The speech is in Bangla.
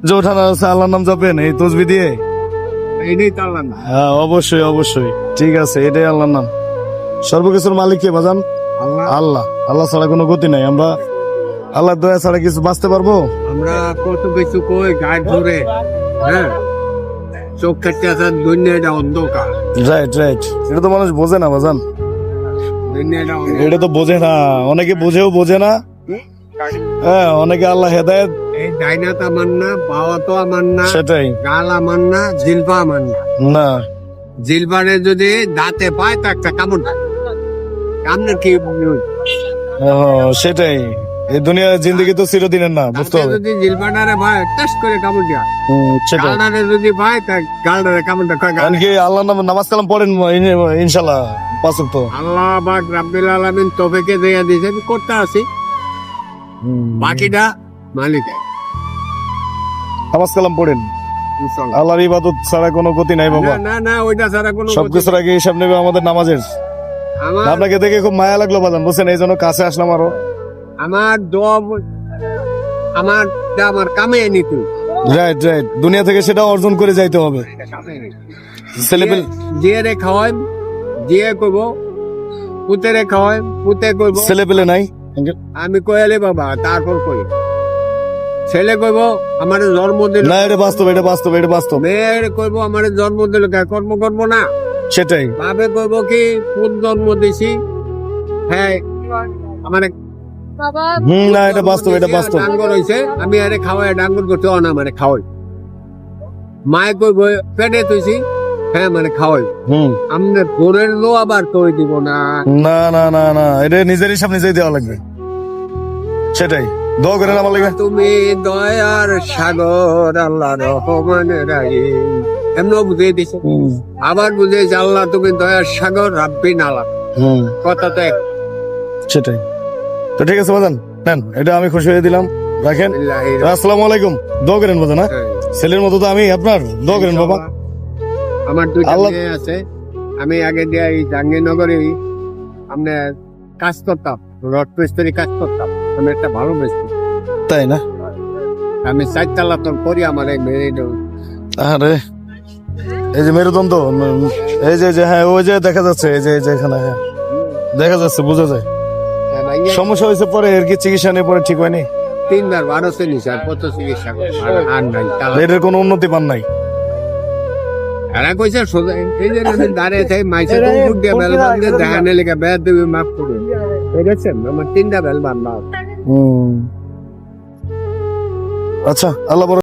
যে ওঠানো আছে আল্লাহর নাম জপেন এই তসবি দিয়ে? এইটাই তো আল্লাহর নাম। হ্যাঁ অবশ্যই অবশ্যই, ঠিক আছে, এটাই আল্লাহর নাম। সর্বকিছুর মালিক কে বাজান? আল্লাহ। আল্লাহ। আল্লাহ ছাড়া কোনো গতি নাই। আমরা আল্লাহর দয়া ছাড়া কিছু বাঁচতে পারবো? আমরা কত কিছু কই গায়ে ধরে, হ্যাঁ, চোখ কাটতে আসার দুনিয়াটা অন্ধকার, রাইট রাইট, এটা তো মানুষ বোঝে না বাজান, দুনিয়াটা এটা তো বোঝে না। অনেকে বোঝেও বোঝে না। হ্যাঁ, অনেকে আল্লাহ হেদায়েত, এই ডাইনাত আমার না, বাবা তো আমার না, সেটাই গাল আমার না, জিলবা আমার না। না। জিলবারে যদি দাঁতে পায় তা একটা কামড় দেয়। কামড়ের কি সেটাই, এই দুনিয়ার জিন্দগি তো চিরদিনের না, বুঝতে দাঁতে হবে। যদি জিলবাটারে পায় টেস্ট করে কামড় দেয়, সেটাই, গালটারে যদি পায় তা গালটারে কামড় দেয়। কারণ কি আল্লাহ নামাজ কালাম পড়েন ইনশাল্লাহ 5 ওয়াক্ত? আল্লাহ পাক রাব্বুল আলামিন তৌফিকে দেয়া দিয়েছে, আমি করতে আছি, বাকিটা মালিকের। নামাজ কালাম পড়েন, ইনশাআল্লাহ। আল্লাহর ইবাদত ছাড়া কোনো গতি নাই বাবা। না না ওইটা ছাড়া কোনো সবকিছুর আগে হিসাব নেবে আমাদের নামাজের। আমার আপনাকে দেখে খুব মায়া লাগলো বাজান, বুঝছেন, এই জন্য কাছে আসলাম আরো। আমার দোয়া আমার কামে নিতে রাইট রাইট, দুনিয়া থেকে সেটা অর্জন করে যাইতে হবে। ছেলেপেলে জিয়ে রে খাওয়াই, জিয়ে করবো, পুতেরে খাওয়াই, পুতে করবো। ছেলেপেলে নাই? আমি কয়ালে বাবা, তারপর কই ছেলে কইব আমার জন্ম দিল, না, এটা বাস্তব, এটা বাস্তব, এটা বাস্তব। মেয়ের কইব আমার জন্ম দিল, কর্ম করবো না। সেটাই, বাবে কইব কি কোন জন্ম দিছি, হ্যাঁ আমার না, এটা বাস্তব, এটা বাস্তব। ডাঙ্গর হইছে, আমি আরে খাওয়াই ডাঙ্গর করতে না, মানে খাওয়াই। মায়ে কইব পেটে তুইছি, হ্যাঁ মানে খাওয়াই। আমনে বোনের লো আবার কই দিব না। না না না না, এটা নিজের হিসাব নিজেই দেওয়া লাগবে। সেটাই, দোয়া করেন আমার লাগে। তুমি দয়ার সাগর, আল্লাহ রহমানের রাহিম, এমন বুঝিয়ে দিছে। আবার বুঝিয়েছে আল্লাহ তুমি দয়ার সাগর, রাব্বিন আলা। কথা তো এক। সেটাই, তো ঠিক আছে বাজান, নেন, এটা আমি খুশি হয়ে দিলাম, রাখেন। আসসালামু আলাইকুম, দোয়া করেন বাজান। হ্যাঁ, ছেলের মতো তো আমি আপনার, দোয়া করেন বাবা। আমার দুইটা আল্লাহ- মেয়ে আছে, আমি আগে দিয়ে এই জাহাঙ্গীরনগরে আমরা কাজ করতাম, রড মিস্ত্রি কাজ করতাম। আমি একটা ভালো মিস্ত্রি, তাই না? আমি 4 তলা তো করি আমার এই মেয়ে। আরে এই যে মেরুদণ্ড, এই যে হ্যাঁ, ওই যে দেখা যাচ্ছে, এই যে এখানে, হ্যাঁ দেখা যাচ্ছে, বোঝা যায়। সমস্যা হয়েছে পরে, এর কি চিকিৎসা নিয়ে পরে ঠিক হয়নি? 3 বার 12 নিছে, আর কত চিকিৎসা করবো? আর নাই তালা। এটার কোনো উন্নতি পান নাই? এরা কইছে সোজা এই যে আমি দাঁড়িয়ে থাই মাইসে তো উপর দিয়ে বেল বান্ধে দেখা নেই লেগে বেদ দেবে মাফ করবে। দেখেছেন আমার 3টা বেল বান্ধা। আচ্ছা, আল্লাহ বড়।